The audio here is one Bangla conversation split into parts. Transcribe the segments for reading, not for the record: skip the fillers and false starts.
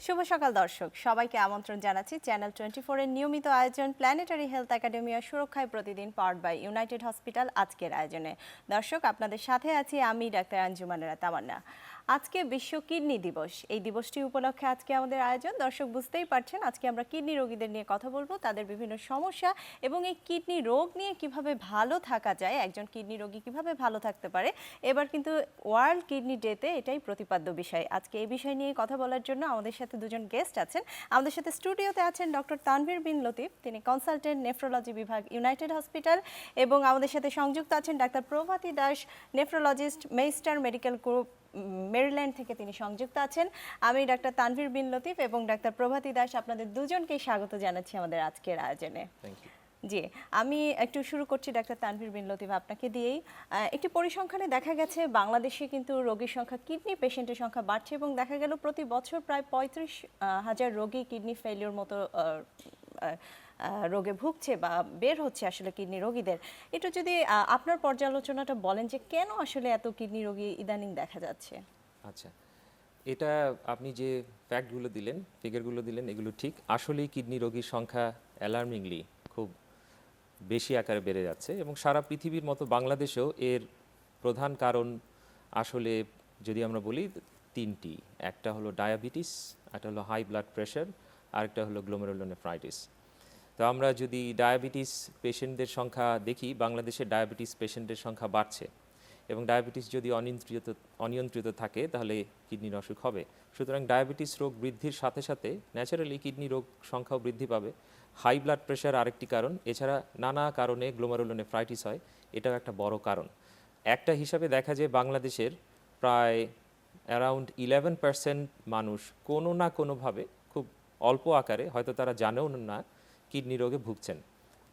শুভ সকাল দর্শক, সবাইকে আমন্ত্রণ জানাচ্ছি চ্যানেল 24 এর নিয়মিত আয়োজন প্ল্যানেটারি হেলথ একাডেমি আর সুরক্ষায় প্রতিদিন পাওয়ার্ড বাই ইউনাইটেড হসপিটাল আজকের আয়োজনে। দর্শক, আপনাদের সাথে আছি আমি ডাক্তার আঞ্জুমানেরা তামান্না। আজকে বিশ্ব কিডনি দিবস। এই দিবসটি উপলক্ষে আজকে আমাদের আয়োজন। দর্শক বুঝতেই পারছেন, আজকে আমরা কিডনি রোগীদের নিয়ে কথা বলবো, তাদের বিভিন্ন সমস্যা এবং এই কিডনি রোগ নিয়ে কিভাবে ভালো থাকা যায়, একজন কিডনি রোগী কিভাবে ভালো থাকতে পারে। এবার কিন্তু ওয়ার্ল্ড কিডনি ডেতে এটাই প্রতিপাদ্য বিষয়। আজকে এই বিষয় নিয়ে কথা বলার জন্য আমাদের সাথে দুজন গেস্ট আছেন। আমাদের সাথে স্টুডিওতে আছেন ডক্টর তানভীর বিন লতিফ, তিনি কনসালটেন্ট নেফ্রোলজি বিভাগ ইউনাইটেড হসপিটাল, এবং আমাদের সাথে সংযুক্ত আছেন ডাক্তার Prabhati Das, nephrologist, Meister Medical Group, Maryland থেকে তিনি সংযুক্ত আছেন। আমি ডাক্তার তানভীর বিন লতিফ এবং ডাক্তার প্রভাতী দাস আপনাদের দুজনকেই স্বাগত জানাচ্ছি আমাদের আজকের আয়োজনে। জি, আমি একটু শুরু করছি ডাক্তার তানভীর বিন লতিফ আপনাকে দিয়েই। একটি পরিসংখ্যানে দেখা গেছে বাংলাদেশে কিন্তু রোগীর সংখ্যা, কিডনি পেশেন্টের সংখ্যা বাড়ছে এবং দেখা গেল প্রতি বছর প্রায় 35,000 রোগী কিডনি ফেলিওর মতো রোগে ভুগছে বা বের হচ্ছে আসলে কিডনি রোগীদের। একটু যদি আপনার পর্যালোচনাটা বলেন যে কেন আসলে এত কিডনি রোগী ইদানিং দেখা যাচ্ছে। আচ্ছা, এটা আপনি যে ফ্যাক্টগুলো দিলেন, ফিগারগুলো দিলেন, এগুলো ঠিক। আসলেই কিডনি রোগীর সংখ্যা অ্যালার্মিংলি খুব বেশি আকারে বেড়ে যাচ্ছে এবং সারা পৃথিবীর মতো বাংলাদেশেও এর প্রধান কারণ আসলে যদি আমরা বলি তিনটি। একটা হলো ডায়াবেটিস, একটা হলো হাই ব্লাড প্রেশার, আরেকটা হলো গ্লোমেরুলোনেফ্রাইটিস। তো আমরা যদি ডায়াবেটিস পেশেন্টদের সংখ্যা দেখি, বাংলাদেশে ডায়াবেটিস পেশেন্টের সংখ্যা বাড়ছে এবং ডায়াবেটিস যদি অনিয়ন্ত্রিত থাকে তাহলে কিডনির অসুখ হবে। সুতরাং ডায়াবেটিস রোগ বৃদ্ধির সাথে সাথে ন্যাচারালি কিডনি রোগ সংখ্যাও বৃদ্ধি পাবে। হাই ব্লাড প্রেশার আরেকটি কারণ, এছাড়া নানা কারণে গ্লোমেরুলোনেফ্রাইটিস হয়, এটাও একটা বড় কারণ। একটা হিসাবে দেখা যায় বাংলাদেশের প্রায় অ্যারাউন্ড 11% মানুষ কোনো না কোনোভাবে খুব অল্প আকারে, হয়তো তারা জানেও না, কিডনি রোগে ভুগছেন।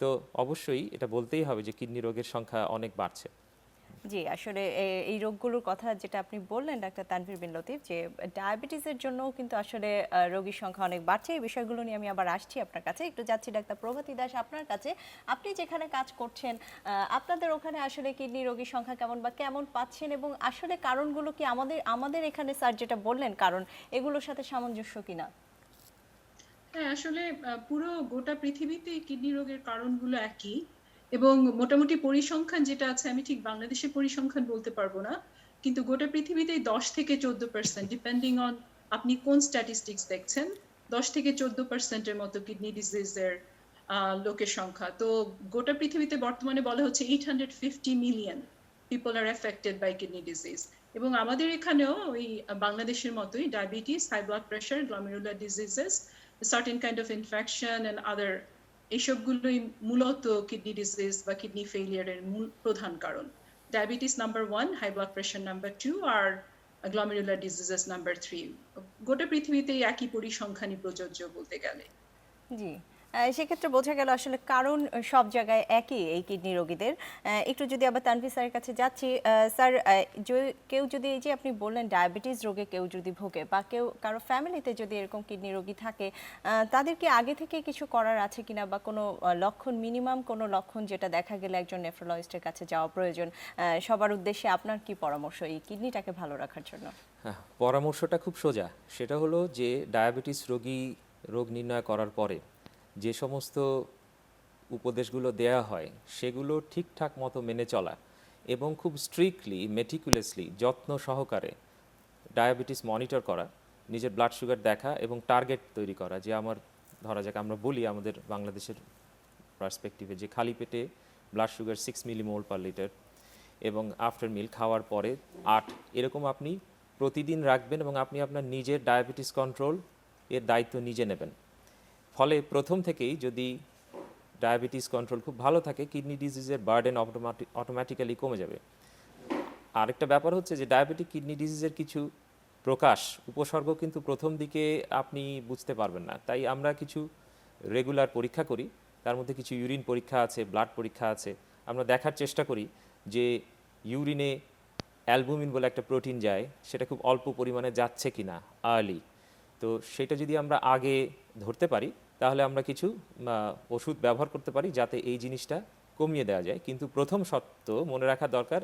তো অবশ্যই এটা বলতেই হবে যে কিডনি রোগের সংখ্যা অনেক বাড়ছে। জি, আসলে এই রোগগুলোর কথা যেটা আপনি বললেন ডাক্তার তানভীর বিন লতিফ, যে ডায়াবেটিসের জন্যও কিন্তু আসলে রোগীর সংখ্যা অনেক বাড়ছে। এই বিষয়গুলো নিয়ে আমি আবার আসছি আপনার কাছে। একটু যাচ্ছি ডাক্তার প্রভাতী দাস আপনার কাছে। আপনি যেখানে কাজ করছেন, আপনাদের ওখানে আসলে কিডনি রোগীর সংখ্যা কেমন বা কেমন পাচ্ছেন, এবং আসলে কারণগুলো কি আমাদের এখানে স্যার যেটা বললেন কারণ, এগুলোর সাথে সামঞ্জস্য কিনা? হ্যাঁ, আসলে পুরো গোটা পৃথিবীতে কিডনি রোগের কারণগুলো একই এবং মোটামুটি পরিসংখ্যান যেটা আছে, আমি ঠিক বাংলাদেশের পরিসংখ্যান বলতে পারবো না, কিন্তু গোটা পৃথিবীতেই 10 থেকে 14%, ডিপেন্ডিং অন আপনি কোন স্ট্যাটিস্টিক্স দেখছেন, 10 থেকে 14%-এর মতো কিডনি ডিজিজের লোকের সংখ্যা। তো গোটা পৃথিবীতে বর্তমানে বলা হচ্ছে 850 million people are affected by kidney disease. এবং আমাদের এখানেও ওই বাংলাদেশের মতোই diabetes, high blood pressure, glomerular diseases, certain kind of infection and other, এইসবগুলোই মূলত কিডনি ডিজিজ বা কিডনি ফেলিয়ারের মূল প্রধান কারণ। Diabetes number 1, high blood pressure number 2, আর গ্লোমেরুলার ডিজিজেস নাম্বার 3। গোটা পৃথিবীতে একই পরিসংখ্যানই প্রযোজ্য বলতে গেলে। জি, সেক্ষেত্রে বোঝা গেল আসলে কারণ সব জায়গায় একই এই কিডনি রোগীদের। একটু যদি আবার তানভীর স্যারের কাছে যাচ্ছি, স্যার, কেউ যদি, এই যে আপনি বললেন ডায়াবেটিস রোগে কেউ যদি ভোগে বা কারো ফ্যামিলিতে যদি এরকম কিডনি রোগী থাকে, তাদের কি আগে থেকে কিছু করার আছে কিনা বা কোনো লক্ষণ, মিনিমাম কোনো লক্ষণ যেটা দেখা গেলে একজন নেফ্রোলজিস্টের কাছে যাওয়া প্রয়োজন? সবার উদ্দেশ্যে আপনার কি পরামর্শ এই কিডনিটাকে ভালো রাখার জন্য? হ্যাঁ, পরামর্শটা খুব সোজা। সেটা হলো যে ডায়াবেটিস রোগ নির্ণয় করার পরে যে সমস্ত উপদেশগুলো দেয়া হয় সেগুলো ঠিকঠাক মতো মেনে চলা এবং খুব স্ট্রিক্টলি, মেটিকুলাসলি, যত্ন সহকারে ডায়াবেটিস মনিটর করা, নিজের ব্লাড সুগার দেখা এবং টার্গেট তৈরি করা। যে ধরা যাক আমরা বলি আমাদের বাংলাদেশের পার্সপেক্টিভে যে খালি পেটে blood sugar 6 millimole per litre এবং আফটার মিল খাওয়ার পরে 8, এরকম আপনি প্রতিদিন রাখবেন এবং আপনি আপনার নিজের ডায়াবেটিস কন্ট্রোল এর দায়িত্ব নিজে নেবেন। ফলে প্রথম থেকেই যদি ডায়াবেটিস কন্ট্রোল খুব ভালো থাকে, কিডনি ডিজিজের বার্ডেন অটোমেটিক্যালি কমে যাবে। আরেকটা ব্যাপার হচ্ছে যে ডায়াবেটিক কিডনি ডিজিজের কিছু উপসর্গ কিন্তু প্রথম দিকে আপনি বুঝতে পারবেন না। তাই আমরা কিছু রেগুলার পরীক্ষা করি, তার মধ্যে কিছু ইউরিন পরীক্ষা আছে, ব্লাড পরীক্ষা আছে। আমরা দেখার চেষ্টা করি যে ইউরিনে অ্যালবুমিন বলে একটা প্রোটিন যায়, সেটা খুব অল্প পরিমাণে যাচ্ছে কিনা আর্লি। তো সেটা যদি আমরা আগে ধরতে পারি তাহলে আমরা কিছু ওষুধ ব্যবহার করতে পারি যাতে এই জিনিসটা কমিয়ে দেওয়া যায়। কিন্তু প্রথম শর্ত মনে রাখা দরকার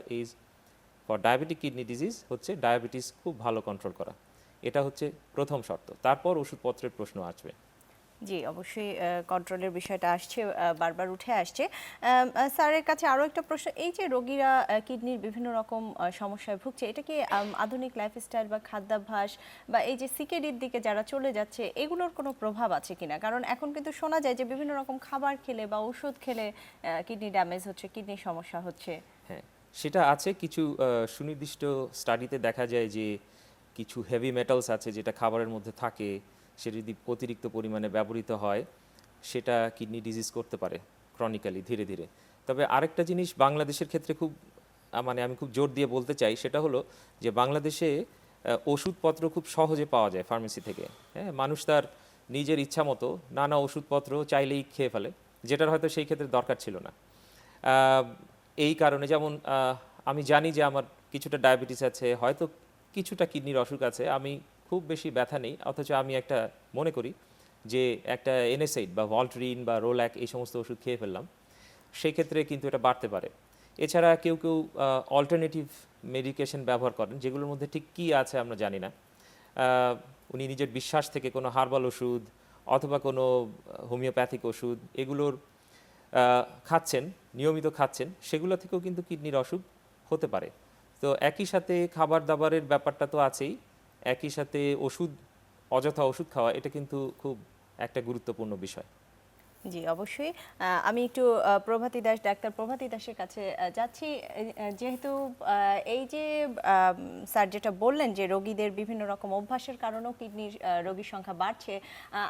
ফর ডায়াবেটিক কিডনি ডিজিজ হচ্ছে ডায়াবেটিস খুব ভালো কন্ট্রোল করা। এটা হচ্ছে প্রথম শর্ত, তারপর ওষুধপত্রের প্রশ্ন আসবে। জি, অবশ্যই কন্ট্রোলের বিষয়টা আসছে, বারবার উঠে আসছে। স্যারের কাছে আরও একটা প্রশ্ন, এই যে রোগীরা কিডনির বিভিন্ন রকম সমস্যায় ভুগছে, এটা কি আধুনিক লাইফস্টাইল বা খাদ্যাভ্যাস বা এই যে সিকেডির দিকে যারা চলে যাচ্ছে এগুলোর কোনো প্রভাব আছে কিনা? কারণ এখন কিন্তু শোনা যায় যে বিভিন্ন রকম খাবার খেলে বা ওষুধ খেলে কিডনি ড্যামেজ হচ্ছে, কিডনির সমস্যা হচ্ছে। হ্যাঁ, সেটা আছে। কিছু সুনির্দিষ্ট স্টাডিতে দেখা যায় যে কিছু হেভি মেটালস আছে যেটা খাবারের মধ্যে থাকে, সেটা যদি অতিরিক্ত পরিমাণে ব্যবহৃত হয় সেটা কিডনি ডিজিজ করতে পারে ক্রনিক্যালি, ধীরে ধীরে। তবে আরেকটা জিনিস বাংলাদেশের ক্ষেত্রে খুব মানে আমি খুব জোর দিয়ে বলতে চাই, সেটা হলো যে বাংলাদেশে ওষুধপত্র খুব সহজে পাওয়া যায় ফার্মেসি থেকে। হ্যাঁ, মানুষ তার নিজের ইচ্ছা মতো নানা ওষুধপত্র চাইলেই খেয়ে ফেলে, যেটার হয়তো সেই ক্ষেত্রে দরকার ছিল না। আহ, এই কারণে যেমন আমি জানি যে আমার কিছুটা ডায়াবেটিস আছে, হয়তো কিছুটা কিডনির অসুখ আছে, আমি খুব বেশি ব্যথা নেই, অথচ আমি একটা মনে করি যে একটা এনএসএইড বা ভলট্রিন বা রোল্যাক এই সমস্ত ওষুধ খেয়ে ফেললাম, সেই ক্ষেত্রে কিন্তু এটা বাড়তে পারে। এছাড়া কেউ কেউ অল্টারনেটিভ মেডিকেশন ব্যবহার করেন, যেগুলোর মধ্যে ঠিক কী আছে আমরা জানি না। উনি নিজের বিশ্বাস থেকে কোনো হার্বাল ওষুধ অথবা কোনো হোমিওপ্যাথিক ওষুধ এগুলোর খাচ্ছেন, নিয়মিত খাচ্ছেন, সেগুলো থেকেও কিন্তু কিডনির অসুখ হতে পারে। তো একই সাথে খাবার দাবারের ব্যাপারটা তো আছেই, একই সাথে ওষুধ, অযথা ওষুধ খাওয়া, এটা কিন্তু খুব একটা গুরুত্বপূর্ণ বিষয়। জি, অবশ্যই। আমি একটু ডাক্তার প্রভাতী দাসের কাছে যাচ্ছি। যেহেতু এই যে স্যার যেটা বললেন যে রোগীদের বিভিন্ন রকম অভ্যাসের কারণেও কিডনির রোগীর সংখ্যা বাড়ছে,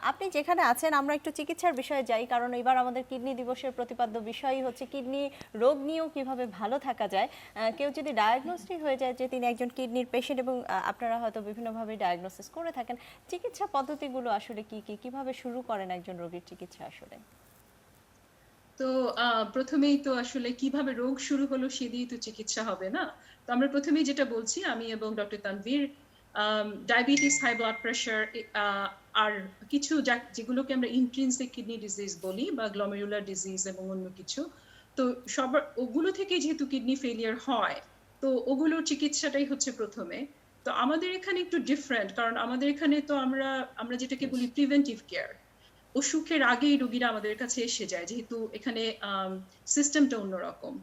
আপনি যেখানে আছেন আমরা একটু চিকিৎসার বিষয়ে যাই, কারণ এবার আমাদের কিডনি দিবসের প্রতিপাদ্য বিষয়ই হচ্ছে কিডনি রোগ নিয়েও কিভাবে ভালো থাকা যায়। কেউ যদি ডায়াগনোস্টিক হয়ে যায় যে তিনি একজন কিডনির পেশেন্ট, এবং আপনারা হয়তো বিভিন্নভাবে ডায়াগনোসিস করে থাকেন, চিকিৎসা পদ্ধতিগুলো আসলে কি কি, কিভাবে শুরু করেন একজন রোগীর চিকিৎসা আসলে? তো প্রথমেই তো আসলে কিভাবে রোগ শুরু হলো সে দিয়ে তো চিকিৎসা হবে না। তো আমরা প্রথমেই যেটা বলছি, আমি এবং doctor Tanvir, diabetes, high blood pressure, আর কিছু যেগুলোকে আমরা ইন্ট্রিনসিক কিডনি ডিজিজ বলি বা গ্লোমেরুলার ডিজিজ এবং অন্য কিছু, তো সবার ওগুলো থেকে যেহেতু কিডনি ফেলিয়ার হয়, তো ওগুলোর চিকিৎসাটাই হচ্ছে প্রথমে। তো আমাদের এখানে একটু ডিফারেন্ট, কারণ আমাদের এখানে তো আমরা যেটাকে বলি প্রিভেন্টিভ কেয়ার। অসুখের আগেই রোগীরা আমাদের কাছে এসে যায়, যেহেতু এখানে সিস্টেমটা অন্যরকম।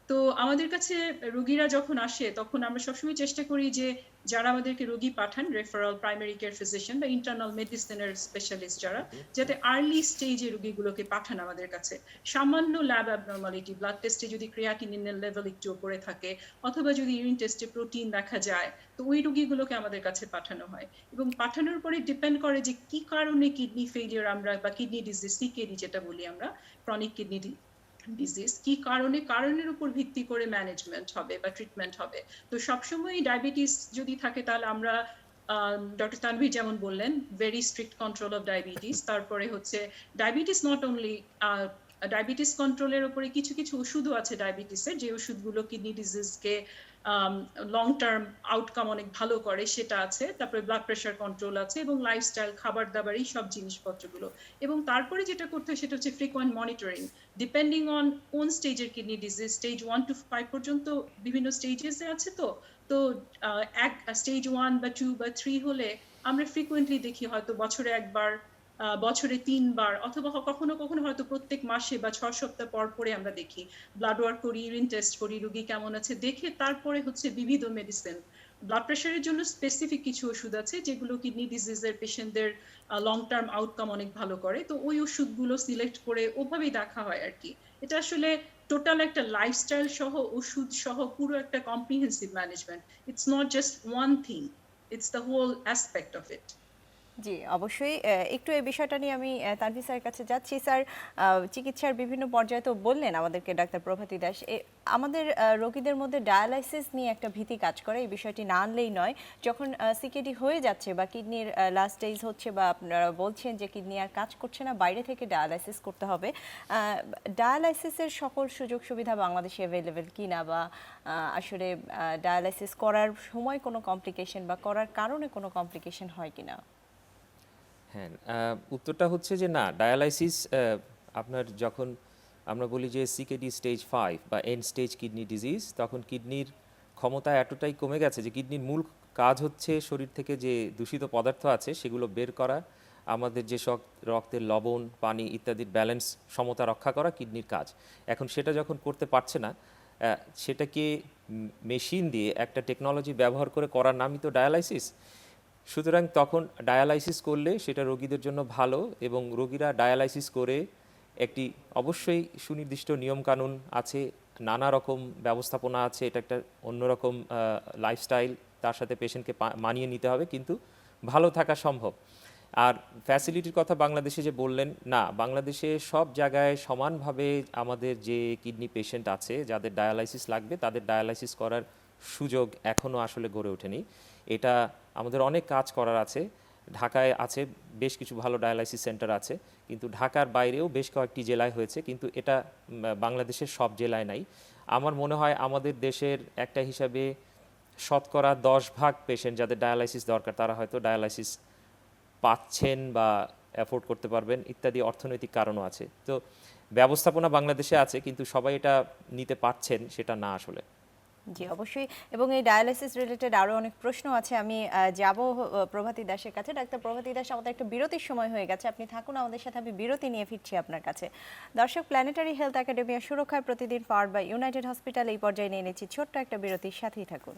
তো আমাদের কাছে রোগীরা যখন আসে তখন আমরা সবসময় চেষ্টা করি যে যারা আমাদেরকে রোগী পাঠান, রেফারাল প্রাইমারি কেয়ার ফিজিশিয়ান বা ইন্টারনাল মেডিসিনের স্পেশালিস্ট যারা, যাতে আর্লি স্টেজে রোগীগুলোকে পাঠান আমাদের কাছে। সামান্য ল্যাব অ্যাবনর্মালিটি, ব্লাড টেস্টে যদি ক্রিয়াটিনিনের লেভেল একটু উপরে থাকে অথবা যদি ইউরিন টেস্টে প্রোটিন দেখা যায়, তো ওই রোগীগুলোকে আমাদের কাছে পাঠানো হয়। এবং পাঠানোর পরে ডিপেন্ড করে যে কি কারণে কিডনি ফেলিয়ার আমরা বা কিডনি ডিজিজ, সিকেডি যেটা বলি আমরা, ক্রনিক কিডনি ডিজিজ, কি কারণে, কারণের উপর ভিত্তি করে ম্যানেজমেন্ট হবে বা ট্রিটমেন্ট হবে। তো সবসময় ডায়াবেটিস যদি থাকে তাহলে আমরা ডক্টর তানভীর যেমন বললেন, very strict control of diabetes. তারপরে হচ্ছে ডায়াবেটিস নট অনলি, ডায়াবেটিস কন্ট্রোলের উপরে কিছু কিছু ওষুধও আছে ডায়াবেটিসের, যে ওষুধগুলো কিডনি ডিজিজকে লং টার্ম আউটকাম অনেক ভালো করে, সেটা আছে। তারপরে ব্লাড প্রেশার কন্ট্রোল আছে এবং লাইফস্টাইল, খাবার দাবার, এই সব জিনিসপত্রগুলো। এবং তারপরে যেটা করতে হয় সেটা হচ্ছে ফ্রিকোয়েন্ট মনিটরিং, ডিপেন্ডিং অন কোন স্টেজের কিডনি ডিজিজ। স্টেজ 1 to 5 পর্যন্ত বিভিন্ন স্টেজেসে আছে। তো এক স্টেজ 1 বা 2 বা 3 হলে আমরা ফ্রিকোয়েন্টলি দেখি, হয়তো বছরে একবার, বছরে 3 বার, অথবা কখনো কখনো হয়তো প্রত্যেক মাসে বা 6 সপ্তাহ পর পরে আমরা দেখি, ব্লাড ওয়ার্ক করি, ইউরিন টেস্ট করি, রোগী কেমন আছে দেখে তারপরে হচ্ছে বিবিধ মেডিসিন। ব্লাড প্রেশারের জন্য স্পেসিফিক কিছু ওষুধ আছে যেগুলো কিডনি ডিজিজের পেশেন্টদের লং টার্ম আউটকাম অনেক ভালো করে, তো ওই ওষুধগুলো সিলেক্ট করে ওভাবেই দেখা হয় আর কি। এটা আসলে টোটাল একটা লাইফস্টাইল সহ, ওষুধ সহ পুরো একটা comprehensive management. It's not just one thing, it's the whole aspect of it. জি, অবশ্যই। একটু এই বিষয়টা নিয়ে আমি তানভীর স্যারের কাছে যাচ্ছি। স্যার, চিকিৎসার বিভিন্ন পর্যায়ে তো বললেন আমাদেরকে ডাক্তার প্রভাতী দাস, আমাদের রোগীদের মধ্যে ডায়ালাইসিস নিয়ে একটা ভীতি কাজ করে, এই বিষয়টি না আনলেই নয়। যখন সিকেডি হয়ে যাচ্ছে বা কিডনির লাস্ট স্টেজ হচ্ছে, বা আপনারা বলছেন যে কিডনি আর কাজ করছে না, বাইরে থেকে ডায়ালাইসিস করতে হবে, ডায়ালাইসিসের সকল সুযোগ সুবিধা বাংলাদেশে অ্যাভেলেবেল কিনা, বা আসলে ডায়ালাইসিস করার সময় কোনো কমপ্লিকেশন বা করার কারণে কোনো কমপ্লিকেশন হয় কিনা? হ্যাঁ, উত্তরটা হচ্ছে যে না, ডায়ালাইসিস আপনার যখন আমরা বলি যে সিকেডি স্টেজ 5 বা এন্ড স্টেজ কিডনি ডিজিজ, তখন কিডনির ক্ষমতা এতটাই কমে গেছে যে কিডনির মূল কাজ হচ্ছে শরীর থেকে যে দূষিত পদার্থ আছে সেগুলো বের করা, আমাদের যে সব রক্তের লবণ পানি ইত্যাদির ব্যালেন্স সমতা রক্ষা করা কিডনির কাজ। এখন সেটা যখন করতে পারছে না, সেটাকে মেশিন দিয়ে একটা টেকনোলজি ব্যবহার করে করার নামই তো ডায়ালাইসিস। সুতরাং তখন ডায়ালাইসিস করলে সেটা রোগীদের জন্য ভালো, এবং রোগীরা ডায়ালাইসিস করে একটি অবশ্যই সুনির্দিষ্ট নিয়মকানুন আছে, নানা রকম ব্যবস্থাপনা আছে, এটা একটা অন্যরকম লাইফস্টাইল, তার সাথে পেশেন্টকে মানিয়ে নিতে হবে, কিন্তু ভালো থাকা সম্ভব। আর ফ্যাসিলিটির কথা বাংলাদেশে যে বললেন, না, বাংলাদেশে সব জায়গায় সমানভাবে আমাদের যে কিডনি পেশেন্ট আছে যাদের ডায়ালাইসিস লাগবে তাদের ডায়ালাইসিস করার সুযোগ এখনও আসলে গড়ে ওঠেনি। এটা আমাদের অনেক কাজ করার আছে। ঢাকায় আছে বেশ কিছু ভালো ডায়ালাইসিস সেন্টার আছে, কিন্তু ঢাকার বাইরেও বেশ কয়েকটি জেলায় হয়েছে, কিন্তু এটা বাংলাদেশের সব জেলায় নাই। আমার মনে হয় আমাদের দেশের একটা হিসাবে শতকরা 10 ভাগ পেশেন্ট যাদের ডায়ালাইসিস দরকার তারা হয়তো ডায়ালাইসিস পাচ্ছেন বা অ্যাফোর্ড করতে পারবেন, ইত্যাদি অর্থনৈতিক কারণও আছে। তো ব্যবস্থাপনা বাংলাদেশে আছে, কিন্তু সবাই এটা নিতে পারছেন সেটা না আসলে। জি অবশ্যই, এবং এই ডায়ালাইসিস রিলেটেড আরও অনেক প্রশ্ন আছে। আমি যাব প্রভাতী দাসের কাছে। ডাক্তার প্রভাতী দাস, আমাদের একটা বিরতির সময় হয়ে গেছে, আপনি থাকুন আমাদের সাথে, আমি বিরতি নিয়ে ফিরছি আপনার কাছে। দর্শক, প্ল্যানেটারি হেলথ একাডেমি সুরক্ষায় প্রতিদিন পাওয়ার্ড বাই ইউনাইটেড হসপিটাল এই পর্যায়ে নিয়ে নিচ্ছি ছোট্ট একটা বিরতির সাথেই থাকুন।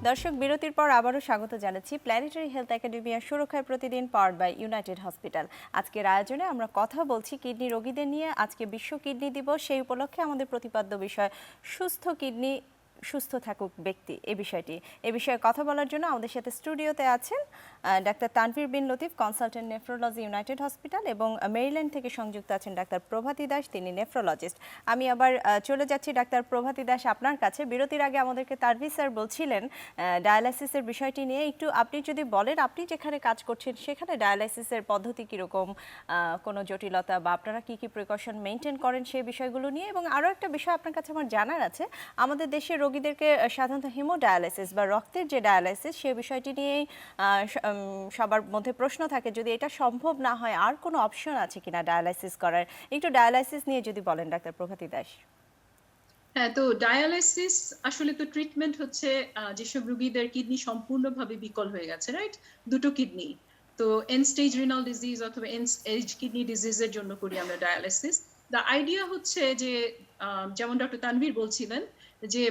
দর্শক, বিরতির পর আবারও স্বাগত জানাচ্ছি প্ল্যানেটারি হেলথ একাডেমি সুরক্ষায় প্রতিদিন পাওয়ার্ড বাই ইউনাইটেড হসপিটাল। আজকের আয়োজনে আমরা কথা বলছি কিডনি রোগীদের নিয়ে। আজকে বিশ্ব কিডনি দিবস, সেই উপলক্ষে আমাদের প্রতিপাদ্য বিষয় সুস্থ কিডনি, সুস্থ থাকুক ব্যক্তি, এ বিষয়ে কথা বলার জন্য আমাদের সাথে স্টুডিওতে আছেন ডাক্তার Tanvir bin Latif, consultant nephrology United Hospital, এবং মেরিল্যান্ড থেকে সংযুক্ত আছেন ডাক্তার প্রভাতী দাস, তিনি নেফ্রোলজিস্ট। আমি আবার চলে যাচ্ছি ডাক্তার প্রভাতী দাস আপনার কাছে। বিরতির আগে আমাদেরকে তানভীর স্যার বলছিলেন ডায়ালাইসিসের বিষয়টি নিয়ে, একটু আপনি যদি বলেন আপনি যেখানে কাজ করছেন সেখানে ডায়ালাইসিসের পদ্ধতি কীরকম, কোনো জটিলতা বা আপনারা কী কী প্রিকশন মেনটেন করেন সেই বিষয়গুলো নিয়ে। এবং আরও একটা বিষয় আপনার কাছে আমার জানার আছে, আমাদের দেশের রোগীদেরকে সাধারণত হিমোডায়ালাইসিস বা রক্তের যে ডায়ালাইসিস সে বিষয়টি নিয়েই সবার মধ্যে প্রশ্ন থাকে, যদি এটা সম্ভব না হয় আর কোনো অপশন আছে কিনা ডায়ালাইসিস করার। একটু ডায়ালাইসিস নিয়ে যদি বলেন ডাক্তার প্রভাতী দাস। হ্যাঁ, তো ডায়ালাইসিস আসলে তো ট্রিটমেন্ট হচ্ছে যেসব রোগীদের কিডনি সম্পূর্ণভাবে বিকল হয়ে গেছে, রাইট, দুটো কিডনি, তো এন্ড স্টেজ রিনাল ডিজিজ অথবা এন্ড স্টেজ কিডনি ডিজিজের জন্য করি আমরা ডায়ালাইসিস। দ্য আইডিয়া হচ্ছে যে যেমন ডক্টর তানভীর বলছিলেন যে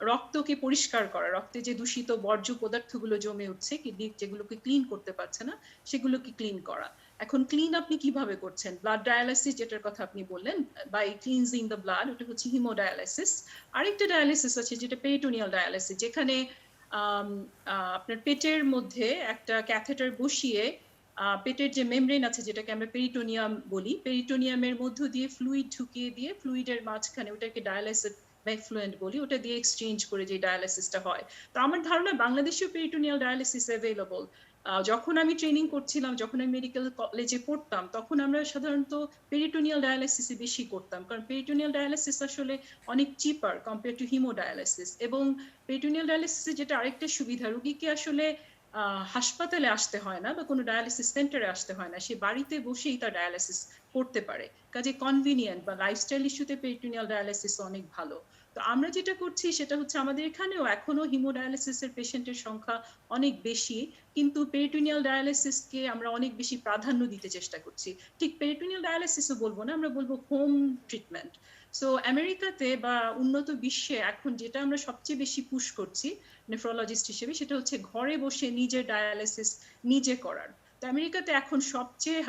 রক্তকে পরিষ্কার করা, রক্তে যে দূষিত বর্জ্য পদার্থগুলো জমে উঠছে কিডনি যেগুলোকে ক্লিন করতে পারছে না সেগুলোকে ক্লিন করা। এখন ক্লিন আপনি কিভাবে করছেন? ব্লাড ডায়ালাইসিস যেটার কথা আপনি বললেন, বাই ক্লিনজিং দ্য ব্লাড, ওটা হচ্ছে হিমোডায়ালাইসিস। আরেকটা ডায়ালাইসিস আছে যেটা পেরিটোনিয়াল ডায়ালাইসিস, যেখানে আপনার পেটের মধ্যে একটা ক্যাথেটার বসিয়ে পেটের যে মেমব্রেন আছে যেটাকে আমরা পেরিটোনিয়াম বলি, পেরিটোনিয়ামের মধ্য দিয়ে ফ্লুইড ঢুকিয়ে দিয়ে ফ্লুইডের মাঝখানে, ওটাকে ডায়ালাইসিস ফ্লুয়েন্ট বলি, ওটা দিয়ে এক্সচেঞ্জ করে যে ডায়ালাইসিসটা হয়। তো আমার ধারণা বাংলাদেশেও পেরিটোনিয়াল ডায়ালাইসিস অ্যাভেলেবল। যখন আমি ট্রেনিং করছিলাম, যখন আমি মেডিকেল কলেজে পড়তাম, তখন আমরা সাধারণত পেরিটোনিয়াল ডায়ালাইসিসই বেশি করতাম, কারণ পেরিটোনিয়াল ডায়ালাইসিস আসলে অনেক চিপার কম্পেয়ার টু হিমোডায়ালাইসিস। এবং পেরিটোনিয়াল ডায়ালাইসিসের যেটা আরেকটা সুবিধা, রোগীকে আসলে হাসপাতালে আসতে হয় না বা কোনো ডায়ালিসিস সেন্টারে আসতে হয় না, সে বাড়িতে বসেই তার ডায়ালিসিস করতে পারে। কাজে কনভিনিয়েন্ট বা লাইফস্টাইল ইস্যুতে পেরিটোনিয়াল ডায়ালিসিস অনেক ভালো। তো আমরা যেটা করছি সেটা হচ্ছে আমাদের এখানেও এখনো হিমোডায়ালিসিসের পেশেন্টের সংখ্যা অনেক বেশি, কিন্তু পেরিটোনিয়াল ডায়ালিসিসকে আমরা অনেক বেশি প্রাধান্য দিতে চেষ্টা করছি। ঠিক পেরিটোনিয়াল ডায়ালিসিসও বলবো না, আমরা বলবো হোম ট্রিটমেন্ট। সো আমেরিকাতে বা উন্নত বিশ্বে এখন যেটা আমরা সবচেয়ে বেশি পুশ করছি নেফ্রোলজিস্ট হিসেবে, সেটা হচ্ছে ঘরে বসে নিজের ডায়ালিসিস নিজে করার। তো আমেরিকাতে এখন সবচেয়ে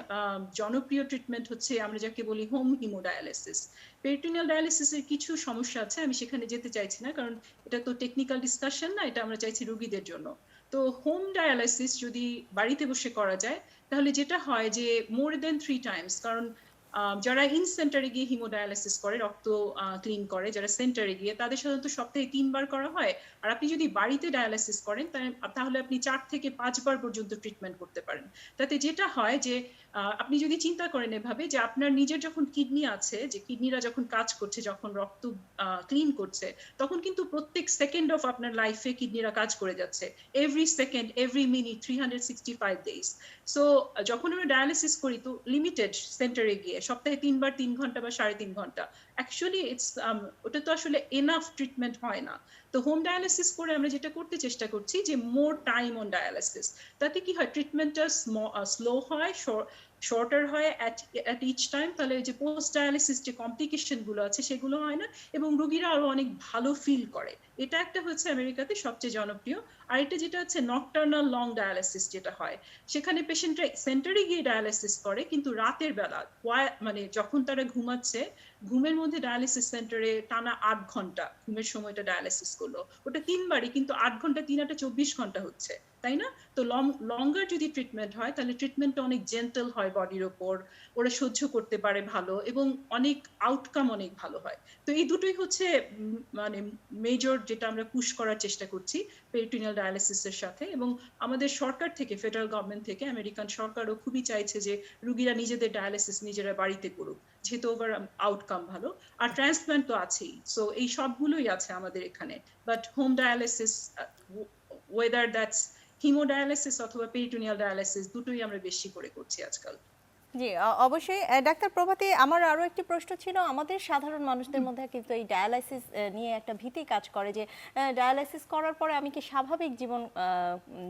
জনপ্রিয় ট্রিটমেন্ট হচ্ছে আমরা যাকে বলি হোম হিমোডায়ালিসিস। পেরিটোনিয়াল ডায়ালিসিসের কিছু সমস্যা আছে, আমি সেখানে যেতে চাইছি না, কারণ এটা তো টেকনিক্যাল ডিসকাশন না, এটা আমরা চাইছি রোগীদের জন্য। তো হোম ডায়ালিসিস যদি বাড়িতে বসে করা যায় তাহলে যেটা হয় যে মোর দেন 3 টাইমস, কারণ যারা ইন সেন্টারে গিয়ে হিমোডায়ালিসিস করে, রক্ত ক্লিন করে, যারা সেন্টারে গিয়ে, তাদের সাধারণত সপ্তাহে 3 বার করা হয়। আর আপনি যদি বাড়িতে ডায়ালিসিস করেন তাহলে আপনি 4 থেকে 5 বার পর্যন্ত ট্রিটমেন্ট করতে পারেন। তাতে যেটা হয় যে আপনি যদি চিন্তা করেন এভাবে যে আপনার নিজের যখন কিডনি আছে, যে কিডনিরা যখন কাজ করছে, যখন রক্ত ক্লিন করছে, তখন কিন্তু প্রত্যেক সেকেন্ড অফ আপনার লাইফে কিডনিরা কাজ করে যাচ্ছে, every second, every minute, 365 days. So যখন আমরা ডায়ালিসিস করি তো লিমিটেড সেন্টারে গিয়ে সপ্তাহে 3 বার 3 ঘন্টা বা 3.5 ঘন্টা, অ্যাকচুয়ালি ওটা তো আসলে এনাফ ট্রিটমেন্ট হয় না। তো হোম ডায়ালিসিস করে আমরা যেটা করতে চেষ্টা করছি যে মোর টাইম অন ডায়ালিসিস, তাতে কি হয় ট্রিটমেন্টটা স্লো হয়, শর্টার হয় অ্যাট ইচ টাইম, তাহলে যে পোস্ট ডায়ালিসিস যে কমপ্লিকেশন গুলো আছে সেগুলো হয় না, এবং রোগীরা আরো অনেক ভালো ফিল করে। এটা একটা হচ্ছে আমেরিকাতে সবচেয়ে জনপ্রিয়। আর এটা যেটা হচ্ছে নকটার্নাল লং ডায়ালিসিস যেটা হয়, সেখানে পেশেন্টরা সেন্টারে গিয়ে ডায়ালিসিস করে, কিন্তু রাতের বেলা মানে যখন তারা ঘুমাচ্ছে, ঘুমের মধ্যে ডায়ালিসিস সেন্টারে টানা 8 ঘন্টা ঘুমের সময়টা ডায়ালিসিস করলো, ওটা 3 বারই, কিন্তু 8 ঘন্টা 3 8 24 ঘন্টা হচ্ছে, তাই না? তো লঙ্গার যদি ট্রিটমেন্ট হয় তাহলে ট্রিটমেন্টটা অনেক জেন্টল হয় বডির ওপর, ওরা সহ্য করতে পারে ভালো, এবং অনেক আউটকাম অনেক ভালো হয়। তো এই দুটোই হচ্ছে মানে মেজর যেটা আমরা পুশ করার চেষ্টা করছি পেরিটোনিয়াল ডায়ালিসিসের সাথে। এবং আমাদের সরকার থেকে, ফেডারেল গভর্নমেন্ট থেকে, আমেরিকান সরকারও খুবই চাইছে যে রোগীরা নিজেদের ডায়ালিসিস নিজেরা বাড়িতে করুক, যেহেতু ওভার আউটকাম ভালো। আর ট্রান্সপ্ল্যান্ট তো আছেই, সো এই সবগুলোই আছে আমাদের এখানে। But home dialysis, weather that's haemodialysis অথবা পেরিটোনিয়াল ডায়ালিসিস, দুটোই আমরা বেশি করে করছি আজকাল। জি, অবশ্যই। ডাক্তার প্রভাতী, আমার আরো একটি প্রশ্ন ছিল। আমাদের সাধারণ মানুষদের মধ্যে কিন্তু এই ডায়ালাইসিস নিয়ে একটা ভীতি কাজ করে যে ডায়ালাইসিস করার পরে আমি কি স্বাভাবিক জীবন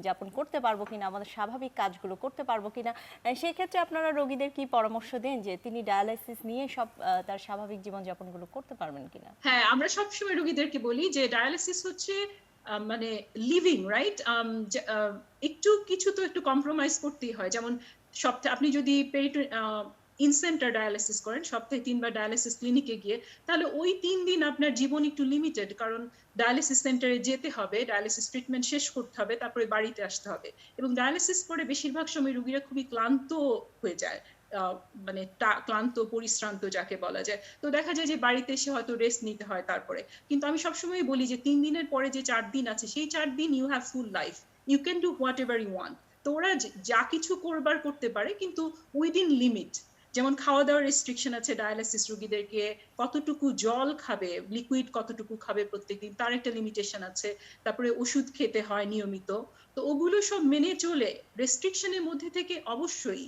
যাপন করতে পারবো কিনা, আমাদের স্বাভাবিক কাজগুলো করতে পারবো কিনা। সেই ক্ষেত্রে আপনারা রোগীদের কি পরামর্শ দেন যে তিনি ডায়ালাইসিস নিয়ে সব তার স্বাভাবিক জীবন যাপনগুলো করতে পারবেন কিনা? হ্যাঁ, আমরা সবসময় রোগীদেরকে বলি যে ডায়ালিসিস হচ্ছে মানে লিভিং, রাইট? একটু কিছু তো একটু কম্প্রোমাইজ করতেই হয়। যেমন সপ্তাহে আপনি যদি ইন সেন্টার ডায়ালিসিস করেন, সপ্তাহে 3 বার ডায়ালিসিস ক্লিনিকে গিয়ে, তাহলে ওই 3 দিন আপনার জীবন একটু লিমিটেড, কারণ ডায়ালিসিস সেন্টারে যেতে হবে, ডায়ালিসিস ট্রিটমেন্ট শেষ করতে হবে, তারপরে বাড়িতে আসতে হবে। এবং ডায়ালিসিস করে বেশিরভাগ সময় রোগীরা খুবই ক্লান্ত হয়ে যায়, মানে ক্লান্ত পরিশ্রান্ত যাকে বলা যায়। তো দেখা যায় যে বাড়িতে এসে হয়তো রেস্ট নিতে হয় তারপরে। কিন্তু আমি সবসময় বলি যে 3 দিনের পরে যে 4 দিন আছে, সেই 4 দিন you have full life, you can do whatever you want. তো ওরা যা কিছু করবার করতে পারে, কিন্তু উইদিন লিমিট। যেমন খাওয়া দাওয়ার রেস্ট্রিকশন আছে ডায়ালিসিস রোগীদেরকে, কতটুকু জল খাবে, লিকুইড কতটুকু খাবে প্রত্যেকদিন, তার একটা লিমিটেশন আছে। তারপরে ওষুধ খেতে হয় নিয়মিত। তো ওগুলো সব মেনে চলে রেস্ট্রিকশনের মধ্যে থেকে অবশ্যই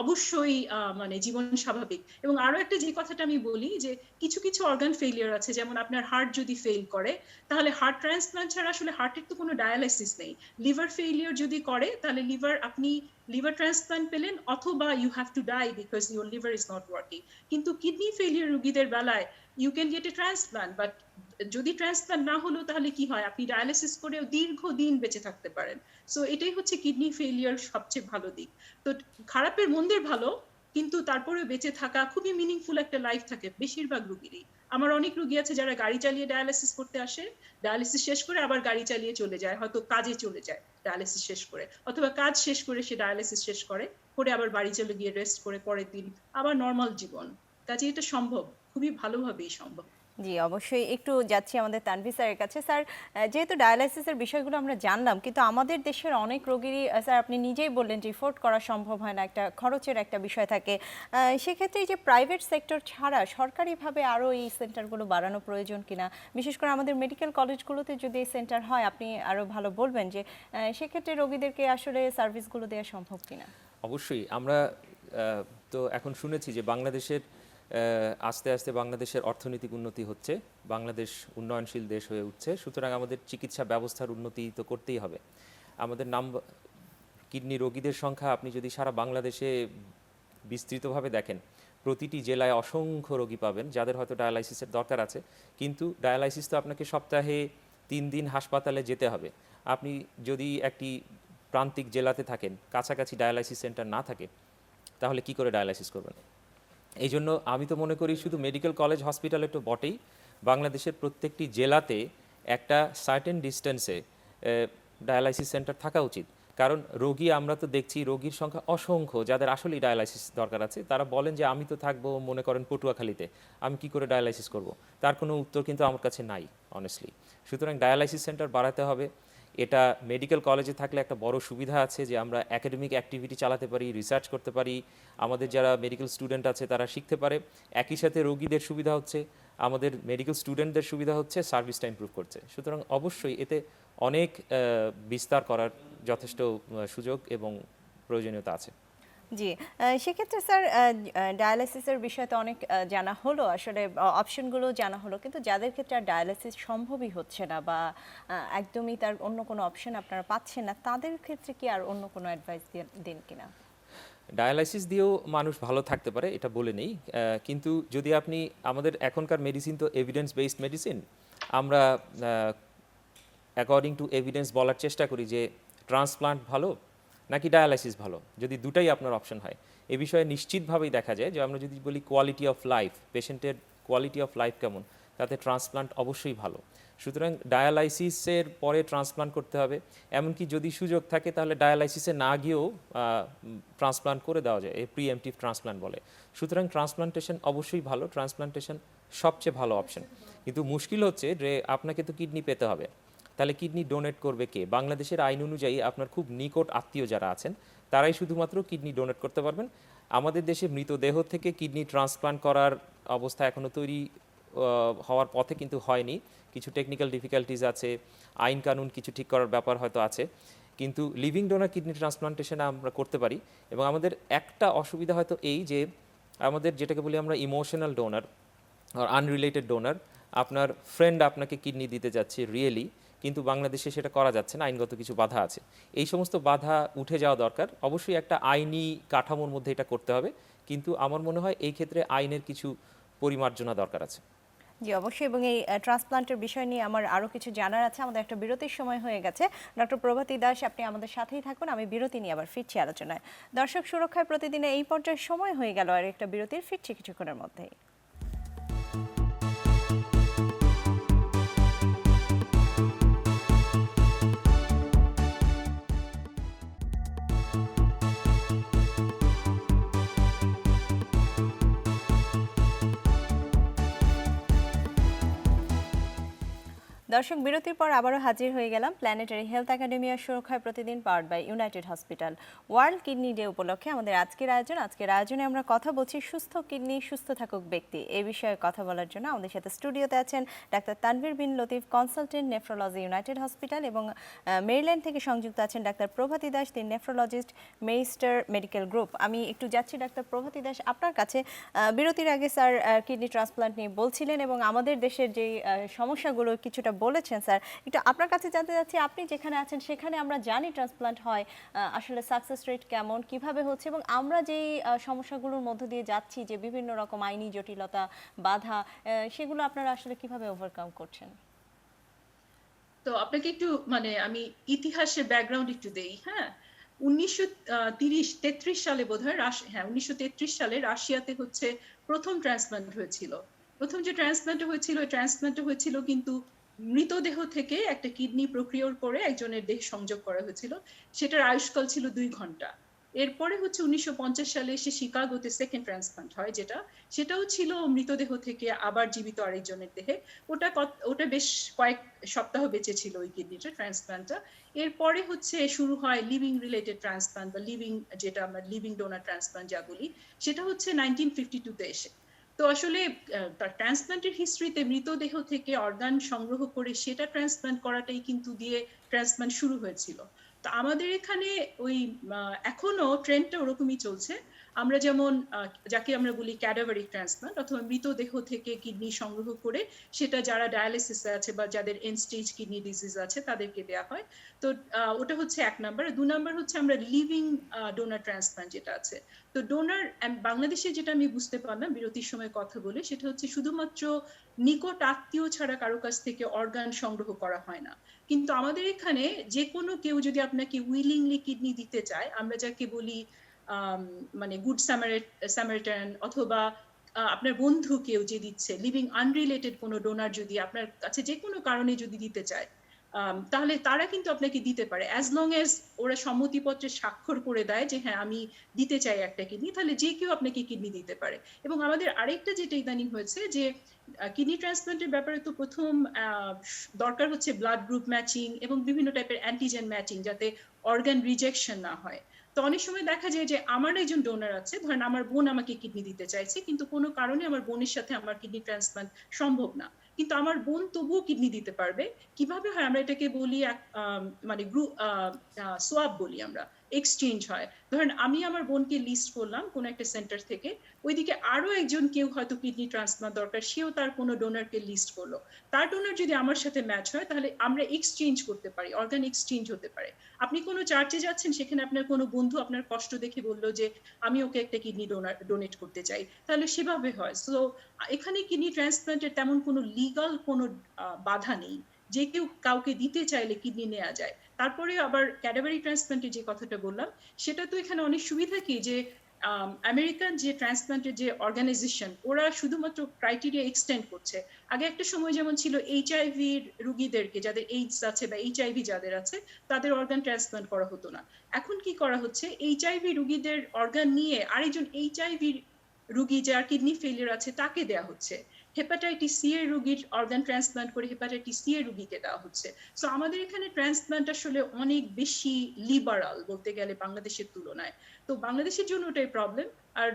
অবশ্যই মানে জীবন স্বাভাবিক। এবং আরো একটা যে কথাটা আমি বলি যে কিছু কিছু অর্গান ফেলিয়ার আছে, যেমন আপনার হার্ট যদি ফেল করে, তাহলে হার্ট ট্রান্সপ্লান্ট ছাড়া আসলে হার্টের তো কোনো ডায়ালাইসিস নেই। লিভার ফেলিয়ার যদি করে, তাহলে আপনি লিভার ট্রান্সপ্লান্ট পেলেন, অথবা you have to die because your liver is not working. কিন্তু কিডনি ফেলিয়ার রোগীদের বেলায় you can get a transplant, but যদি ট্রান্সপ্লান্ট না হলো তাহলে কি হয়, আপনি ডায়ালিসিস করেও দীর্ঘদিন বেঁচে থাকতে পারেন। সো এটাই হচ্ছে কিডনি ফেলিয়ার সবচেয়ে ভালো দিক। তো খারাপের মন্দের ভালো, কিন্তু তারপরে বেঁচে থাকা খুবই মিনিংফুল একটা লাইফ থাকে বেশিরভাগ রোগীরই। আমার অনেক রোগী আছে যারা গাড়ি চালিয়ে ডায়ালিসিস করতে আসে, ডায়ালিসিস শেষ করে আবার গাড়ি চালিয়ে চলে যায়, হয়তো কাজে চলে যায় ডায়ালিসিস শেষ করে, অথবা কাজ শেষ করে সে ডায়ালিসিস শেষ করে করে আবার বাড়ি চলে গিয়ে রেস্ট করে পরের দিন আবার নর্মাল জীবন। কাজে এটা সম্ভব, খুবই ভালোভাবেই সম্ভব। জি, অবশ্যই। একটু যাচ্ছি আমাদের তানভীর স্যারের কাছে। স্যার, যেহেতু ডায়ালাইসিসের বিষয়গুলো আমরা জানলাম, কিন্তু আমাদের দেশের অনেক রোগীরই স্যার আপনি নিজেই বললেন যে এফোর্ড করা সম্ভব হয় না, একটা খরচের একটা বিষয় থাকে। সেক্ষেত্রে এই যে প্রাইভেট সেক্টর ছাড়া সরকারিভাবে আরও এই সেন্টারগুলো বাড়ানো প্রয়োজন কিনা, বিশেষ করে আমাদের মেডিকেল কলেজগুলোতে যদি এই সেন্টার হয়, আপনি আরও ভালো বলবেন যে সেক্ষেত্রে রোগীদেরকে আসলে সার্ভিসগুলো দেওয়া সম্ভব কিনা। অবশ্যই। আমরা তো এখন শুনেছি যে বাংলাদেশের আস্তে আস্তে বাংলাদেশের অর্থনৈতিক উন্নতি হচ্ছে, বাংলাদেশ উন্নয়নশীল দেশ হয়ে উঠছে। সুতরাং আমাদের চিকিৎসা ব্যবস্থার উন্নতি তো করতেই হবে। আমাদের কিডনি রোগীদের সংখ্যা আপনি যদি সারা বাংলাদেশে বিস্তৃতভাবে দেখেন, প্রতিটি জেলায় অসংখ্য রোগী পাবেন যাদের হয়তো ডায়ালাইসিসের দরকার আছে, কিন্তু ডায়ালাইসিস তো আপনাকে সপ্তাহে 3 দিন হাসপাতালে যেতে হবে। আপনি যদি একটি প্রান্তিক জেলাতে থাকেন, কাছাকাছি ডায়ালাইসিস সেন্টার না থাকে, তাহলে কি করে ডায়ালাইসিস করবেন? এই জন্য আমি তো মনে করি শুধু মেডিকেল কলেজ হসপিটালে তো বটেই, বাংলাদেশের প্রত্যেকটি জেলাতে একটা সার্টেন ডিস্টেন্সে ডায়ালাইসিস সেন্টার থাকা উচিত। কারণ রোগী, আমরা তো দেখছি রোগীর সংখ্যা অসংখ্য যাদের আসলেই ডায়ালাইসিস দরকার আছে, তারা বলেন যে আমি তো থাকবো মনে করেন পটুয়াখালীতে, আমি কি করে ডায়ালাইসিস করব? তার কোনো উত্তর কিন্তু আমার কাছে নাই অনেস্টলি। সুতরাং ডায়ালাইসিস সেন্টার বাড়াতে হবে এটা মেডিকেল কলেজে থাকলে একটা বড় সুবিধা আছে যে আমরা একাডেমিক অ্যাক্টিভিটি চালাতে পারি, রিসার্চ করতে পারি, আমাদের যারা মেডিকেল স্টুডেন্ট আছে তারা শিখতে পারে। একই সাথে রোগীদের সুবিধা হচ্ছে, আমাদের মেডিকেল স্টুডেন্টদের সুবিধা হচ্ছে, সার্ভিসটা ইমপ্রুভ করছে। সুতরাং অবশ্যই এতে অনেক বিস্তার করার যথেষ্ট সুযোগ এবং প্রয়োজনীয়তা আছে। জি, সেক্ষেত্রে স্যার ডায়ালাইসিসের বিষয়ে তো অনেক জানা হলো, আসলে অপশনগুলো জানা হলো, কিন্তু যাদের ক্ষেত্রে আর ডায়ালাইসিস সম্ভবই হচ্ছে না বা একদমই তার অন্য কোনো অপশন আপনারা পাচ্ছেন না, তাদের ক্ষেত্রে কি আর অন্য কোনো অ্যাডভাইস দিন কিনা? ডায়ালাইসিস দিয়েও মানুষ ভালো থাকতে পারে, এটা বলে নেই, কিন্তু যদি আপনি আমাদের এখনকার মেডিসিন তো এভিডেন্স বেসড মেডিসিন, আমরা অ্যাকর্ডিং টু এভিডেন্স বলার চেষ্টা করি যে ট্রান্সপ্লান্ট ভালো নাকি ডায়ালাইসিস ভালো। যদি দুটাই আপনার অপশন হয়, এ বিষয়ে নিশ্চিতভাবেই দেখা যায় যে আমরা যদি বলি কোয়ালিটি অফ লাইফ, পেশেন্টের কোয়ালিটি অফ লাইফ কেমন, তাতে ট্রান্সপ্লান্ট অবশ্যই ভালো। সুতরাং ডায়ালাইসিসের পরে ট্রান্সপ্লান্ট করতে হবে, এমনকি যদি সুযোগ থাকে তাহলে ডায়ালাইসিসে না গিয়েও ট্রান্সপ্লান্ট করে দেওয়া যায়, প্রিএমটিভ ট্রান্সপ্লান্ট বলে। সুতরাং ট্রান্সপ্লান্টেশন অবশ্যই ভালো, ট্রান্সপ্লান্টেশন সবচেয়ে ভালো অপশন। কিন্তু মুশকিল হচ্ছে যে আপনাকে তো কিডনি পেতে হবে, তাহলে কিডনি ডোনেট করবে কে? বাংলাদেশের আইন অনুযায়ী আপনার খুব নিকট আত্মীয় যারা আছেন তারাই শুধুমাত্র কিডনি ডোনেট করতে পারবেন। আমাদের দেশে মৃতদেহ থেকে কিডনি ট্রান্সপ্লান্ট করার অবস্থা এখনও তৈরি হওয়ার পথে কিন্তু হয়নি। কিছু টেকনিক্যাল ডিফিকাল্টিজ আছে, আইন কানুন কিছু ঠিক করার ব্যাপার হয়তো আছে, কিন্তু লিভিং ডোনার কিডনি ট্রান্সপ্লান্টেশন আমরা করতে পারি। এবং আমাদের একটা অসুবিধা হয়তো এই যে আমাদের যেটাকে বলি আমরা ইমোশনাল ডোনার আর আনরিলেটেড ডোনার, আপনার ফ্রেন্ড আপনাকে কিডনি দিতে যাচ্ছে রিয়েলি, কিন্তু বাংলাদেশে সেটা করা যাচ্ছে না, আইনগত কিছু বাধা আছে। এই সমস্ত বাধা উঠে যাওয়া দরকার। অবশ্যই একটা আইনি কাঠামোর মধ্যে এটা করতে হবে, কিন্তু আমার মনে হয় এই ক্ষেত্রে আইনের কিছু পরিমার্জনা দরকার আছে। জি অবশ্যই, এবং এই ট্রান্সপ্লান্টের বিষয় নিয়ে আমার আরও কিছু জানার আছে। আমাদের একটা বিরতির সময় হয়ে গেছে। ডক্টর প্রভাতী দাস, আপনি আমাদের সাথেই থাকুন, আমি বিরতি নিয়ে আবার ফিরছি আলোচনায়। দর্শক সুরক্ষায় প্রতিদিনে এই পর্যায়ে সময় হয়ে গেল আর একটা বিরতির, ফিরছি কিছুক্ষণের মধ্যেই। দর্শক বিরতির পর আবারও হাজির হয়ে গেলাম প্ল্যানেটারি হেলথ একাডেমি আর সুরক্ষায় প্রতিদিন powered by United Hospital. World kidney day উপলক্ষে আমাদের আজকের আয়োজনে আমরা কথা বলছি সুস্থ কিডনি সুস্থ থাকুক ব্যক্তি, এই বিষয়ে কথা বলার জন্য আমাদের সাথে স্টুডিওতে আছেন ডাক্তার Tanvir bin Latif, consultant nephrology United Hospital, এবং মেরিল্যান্ড থেকে সংযুক্ত আছেন ডাক্তার প্রভাতী দাস, তিনি নেফ্রোলজিস্ট, মেইস্টার মেডিকেল গ্রুপ। আমি একটু যাচ্ছি ডাক্তার প্রভাতী দাস আপনার কাছে। বিরতির আগে স্যার কিডনি ট্রান্সপ্লান্ট নিয়ে বলছিলেন এবং আমাদের দেশের যে সমস্যাগুলো কিছুটা বলেছেন স্যার, একটু আপনার কাছে জানতে চাচ্ছি, আপনি যেখানে আছেন সেখানে আমরা জানি ট্রান্সপ্লান্ট হয়, আসলে সাকসেস রেট কেমন, কিভাবে হচ্ছে, এবং আমরা যেই সমস্যাগুলোর মধ্য দিয়ে যাচ্ছি, যে বিভিন্ন রকম আইনি জটিলতা, বাধা, সেগুলো আপনারা আসলে কিভাবে ওভারকাম করছেন? তো আপনাকে একটু মানে আমি ইতিহাসের ব্যাকগ্রাউন্ড একটু দেই। হ্যাঁ, 1933 সালে বোধহয় 1933 সালে রাশিয়াতে হচ্ছে প্রথম ট্রান্সপ্লান্ট হয়েছিল। প্রথম যে ট্রান্সপ্লান্ট হয়েছিল কিন্তু মৃতদেহ থেকে একটা কিডনি প্রক্রিয়া করে একজনের দেহে সংযোগ করা হয়েছিল। সেটার আয়ুষ্কাল ছিল 2 ঘন্টা। এরপরে হচ্ছে 1950 সালে এসে শিকাগোতে সেকেন্ড ট্রান্সপ্লান্ট হয়, সেটাও ছিল মৃতদেহ থেকে আবার জীবিত আরেকজনের দেহে। ওটা বেশ কয়েক সপ্তাহ বেঁচে ছিল ওই কিডনিটা ট্রান্সপ্লান্টটা। এরপরে হচ্ছে শুরু হয় লিভিং রিলেটেড ট্রান্সপ্লান্ট বা যেটা আমরা লিভিং ডোনার ট্রান্সপ্লান্ট যা বলি, সেটা হচ্ছে 1952 তে এসে। তো আসলে তার ট্রান্সপ্লান্টের হিস্ট্রিতে মৃতদেহ থেকে অর্গান সংগ্রহ করে সেটা ট্রান্সপ্লান্ট করাটাই কিন্তু দিয়ে ট্রান্সপ্লান্ট শুরু হয়েছিল। তো আমাদের এখানে ওই এখনো ট্রেন্ডটা ওরকমই চলছে। আমরা যেমন যাকে আমরা বলি ক্যাডাভারিক ট্রান্সপ্লান্ট, অথবা মৃতদেহ থেকে কিডনি সংগ্রহ করে সেটা যারা ডায়ালিসিসে আছে বা যাদের এন্ড স্টেজ কিডনি ডিজিজ আছে তাদেরকে দেওয়া হয়। তো ওটা হচ্ছে 1 নাম্বার। 2 নাম্বার হচ্ছে আমরা লিভিং ডোনার ট্রান্সপ্লান্ট যেটা আছে। তো ডোনার বাংলাদেশে যেটা আমি বুঝতে পারলাম বিরতির সময় কথা বলে, সেটা হচ্ছে শুধুমাত্র নিকট আত্মীয় ছাড়া কারো কাছ থেকে অর্গান সংগ্রহ করা হয় না। কিন্তু আমাদের এখানে যে কোনো কেউ যদি আপনাকে উইলিংলি কিডনি দিতে চায়, আমরা যাকে বলি মানে গুড স্যামারিটান, অথবা আপনার বন্ধু কেউ যে দিচ্ছে, লিভিং আনরিলেটেড কোনো ডোনার যদি আপনার কাছে যে কোনো কারণে যদি দিতে চায়, তাহলে তারা কিন্তু আপনাকে দিতে পারে, অ্যাজ লং এজ ওরা সম্মতিপত্রে স্বাক্ষর করে দেয় যে হ্যাঁ আমি দিতে চাই একটা কিডনি, তাহলে যে কেউ আপনাকে কিডনি দিতে পারে। এবং আমাদের আরেকটা যেটা ইদানিং হয়েছে যে কিডনি ট্রান্সপ্লান্টের ব্যাপারে তো প্রথম দরকার হচ্ছে ব্লাড গ্রুপ ম্যাচিং এবং বিভিন্ন টাইপের অ্যান্টিজেন ম্যাচিং, যাতে অর্গান রিজেকশন না হয়। তো অনেক সময় দেখা যায় যে আমার একজন ডোনার আছে, ধরেন আমার বোন আমাকে কিডনি দিতে চাইছে, কিন্তু কোনো কারণে আমার বোনের সাথে আমার কিডনি ট্রান্সপ্লান্ট সম্ভব না, কিন্তু আমার বোন তবুও কিডনি দিতে পারবে। কিভাবে হয়, আমরা এটাকে বলি মানে গ্রুপ সোয়াব বলি আমরা, এক্সচেঞ্জ হয়। ধরেন আমি আমার বোনকে লিস্ট করলাম কোন একটা সেন্টার থেকে, ওইদিকে আরো একজন কেউ হয়তো কিডনি ট্রান্সপ্লান্ট দরকার, সেও তার কোনো ডোনারকে লিস্ট করলো, তার ডোনার যদি আমার সাথে ম্যাচ হয় তাহলে আমরা এক্সচেঞ্জ করতে পারি, অর্গান এক্সচেঞ্জ হতে পারে। আপনি কোনো চার্চে যাচ্ছেন, সেখানে আপনার কোনো বন্ধু আপনার কষ্ট দেখে বললো যে আমি ওকে একটা কিডনি ডোনেট করতে চাই, তাহলে সেভাবে হয়। সো এখানে কিডনি ট্রান্সপ্লান্টের তেমন কোনো লিগাল কোনো বাধা নেই, যে কেউ কাউকে দিতে চাইলে কিডনি নেওয়া যায়। তারপরে আবার ক্যাডাভারি ট্রান্সপ্লান্টের যে কথাটা বললাম, সেটা তো এখানে অনেক সুবিধা কি যে আমেরিকান যে ট্রান্সপ্লান্টের যে অর্গানাইজেশন, ওরা শুধুমাত্র ক্রাইটেরিয়া এক্সটেন্ড করছে। আগে একটা সময় যেমন ছিল এইচআইভি রোগীদেরকে, যাদের এইডস আছে বা এইচআইভি যাদের আছে, তাদের অর্গান ট্রান্সপ্লান্ট করা হতো না। এখন কি করা হচ্ছে, এইচআইভি রোগীদের অর্গান নিয়ে আরেকজন এইচআইভি রোগী যার কিডনি ফেলিয়ার আছে তাকে দেয়া হচ্ছে। হেপাটাইটিস সি এর রোগীর অর্গান ট্রান্সপ্লান্ট করে হেপাটাইটিস সি এর রোগীকে দেওয়া হচ্ছে। সো আমাদের এখানে ট্রান্সপ্লান্ট আসলে অনেক বেশি লিবারাল বলতে গেলে বাংলাদেশের তুলনায়। তো বাংলাদেশের জন্য ওটাই প্রবলেম। আর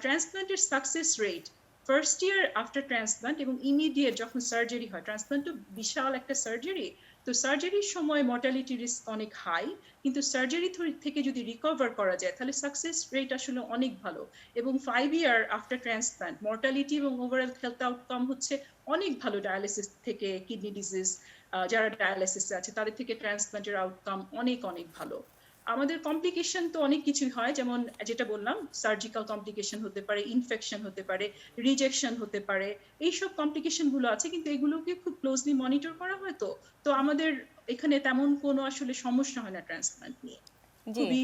ট্রান্সপ্লান্টের success rate first year after transplant এবং ইমিডিয়েট যখন সার্জারি হয়, ট্রান্সপ্লান্ট তো বিশাল একটা সার্জারি, তো সার্জারির সময় মর্টালিটি রিস্ক অনেক হাই, কিন্তু সার্জারি থেকে যদি রিকভার করা যায় তাহলে সাকসেস রেট আসলে অনেক ভালো। এবং 5 ইয়ার আফটার ট্রান্সপ্লান্ট মর্টালিটি এবং ওভারঅল হেলথ আউটকাম হচ্ছে অনেক ভালো। ডায়ালিসিস থেকে কিডনি ডিজিজ যারা ডায়ালিসিসে আছে তাদের থেকে ট্রান্সপ্লান্টের আউটকাম অনেক অনেক ভালো। আমাদের কমপ্লিকেশন তো অনেক কিছুই হয়, যেমন যেটা বললাম সার্জিক্যাল কমপ্লিকেশন হতে পারে, ইনফেকশন হতে পারে, রিজেকশন হতে পারে, এইসব কমপ্লিকেশন গুলো আছে, কিন্তু এগুলোকে খুব ক্লোজলি মনিটর করা হয়। তো তো আমাদের এখানে তেমন কোনো আসলে সমস্যা হয় না ট্রান্সপ্লান্ট নিয়ে, জি খুবই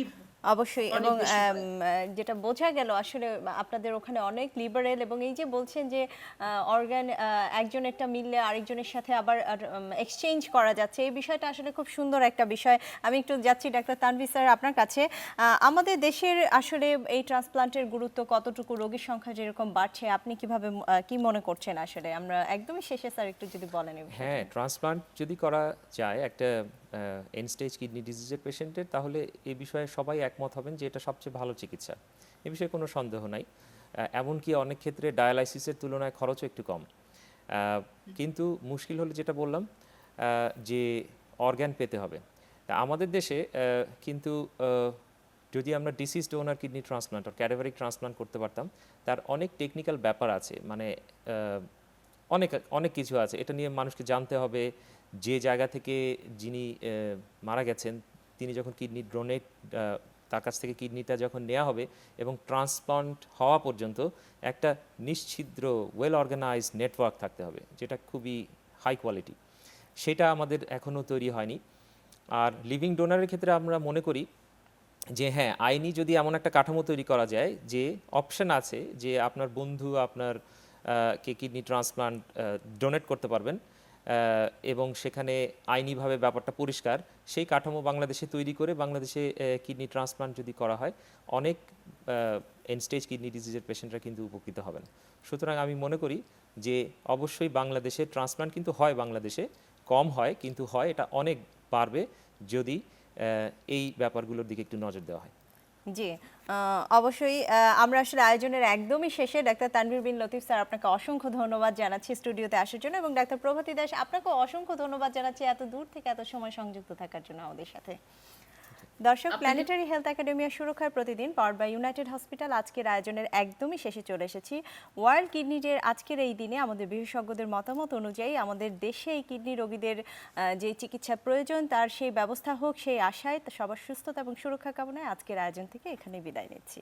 অবশ্যই। অনেক এবং বেশি হয়। যেটা বোঝা গেল আসলে আপনাদের ওখানে অনেক লিবারেল, এবং এই যে বলছেন যে অর্গান একজন একটা মিললে আরেকজনের সাথে আবার এক্সচেঞ্জ করা যাচ্ছে, এই বিষয়টা আসলে খুব সুন্দর একটা বিষয়। আমি একটু যাচ্ছি ডাক্তার তানভীর স্যার আপনার কাছে। আমাদের দেশের আসলে এই ট্রান্সপ্লান্টের গুরুত্ব কতটুকু, রোগীর সংখ্যা যেরকম বাড়ছে, আপনি কিভাবে কি মনে করছেন আসলে? আমরা একদমই শেষে স্যার একটু যদি বলেন এই বিষয়টা। হ্যাঁ, ট্রান্সপ্লান্ট যদি করা যায় একটা এন্ড স্টেজ কিডনি ডিজিজের পেশেন্টের, তাহলে এই বিষয়ে সবাই একমত হবেন যে এটা সবচেয়ে ভালো চিকিৎসা, এ বিষয়ে কোনো সন্দেহ নাই। এমনকি অনেক ক্ষেত্রে ডায়ালাইসিসের তুলনায় খরচও একটু কম। কিন্তু মুশকিল হলো যেটা বললাম, যে অর্গ্যান পেতে হবে। তা আমাদের দেশে কিন্তু যদি আমরা ডিসিজ ডোনার কিডনি ট্রান্সপ্লান্ট আর ক্যাডাভারিক ট্রান্সপ্লান্ট করতে পারতাম, তার অনেক টেকনিক্যাল ব্যাপার আছে, মানে অনেক অনেক কিছু আছে, এটা নিয়ে মানুষকে জানতে হবে। যে জায়গা থেকে যিনি মারা গেছেন, তিনি যখন কিডনি ডোনেট, তার কাছ থেকে কিডনিটা যখন নেওয়া হবে এবং ট্রান্সপ্লান্ট হওয়া পর্যন্ত একটা নিশ্ছিদ্র ওয়েল অর্গানাইজড নেটওয়ার্ক থাকতে হবে, যেটা খুবই হাই কোয়ালিটি। সেটা আমাদের এখনও তৈরি হয়নি। আর লিভিং ডোনারের ক্ষেত্রে আমরা মনে করি যে হ্যাঁ, আইনি যদি এমন একটা কাঠামো তৈরি করা যায় যে অপশন আছে যে আপনার বন্ধু আপনার কে কিডনি ট্রান্সপ্লান্ট ডোনেট করতে পারবেন, এবং সেখানে আইনিভাবে ব্যাপারটা পরিষ্কার, সেই কাঠামো বাংলাদেশে তৈরি করে বাংলাদেশে কিডনি ট্রান্সপ্লান্ট যদি করা হয়, অনেক এন্ড স্টেজ কিডনি ডিজিজের পেশেন্টরা কিন্তু উপকৃত হবেন। সুতরাং আমি মনে করি যে অবশ্যই বাংলাদেশে ট্রান্সপ্লান্ট কিন্তু হয়, বাংলাদেশে কম হয় কিন্তু হয়, এটা অনেক বাড়বে যদি এই ব্যাপারগুলোর দিকে একটু নজর দেওয়া হয়। জি অবশ্যই। আমরা আসলে আয়োজনের একদমই শেষে। ডাক্তার তানভীর বিন লতিফ স্যার, আপনাকে অসংখ্য ধন্যবাদ জানাচ্ছি স্টুডিওতে আসার জন্য, এবং ডাক্তার প্রভাতী দাস, আপনাকেও অসংখ্য ধন্যবাদ জানাচ্ছি এত দূর থেকে এত সময় সংযুক্ত থাকার জন্য আমাদের সাথে। দর্শক, প্ল্যানেটারি হেলথ একাডেমিয়া সুরক্ষার প্রতিদিন পাওয়ার্ড বাই ইউনাইটেড হসপিটাল আজকের আয়োজনের একদমই শেষে চলে এসেছি। ওয়ার্ল্ড কিডনি ডের আজকের এই দিনে আমাদের বিশেষজ্ঞদের মতামত অনুযায়ী আমাদের দেশে এই কিডনি রোগীদের যে চিকিৎসা প্রয়োজন তার সেই ব্যবস্থা হোক, সেই আশায় সবার সুস্থতা এবং সুরক্ষা কামনায় আজকের আয়োজন থেকে এখানে বিদায় নিচ্ছি।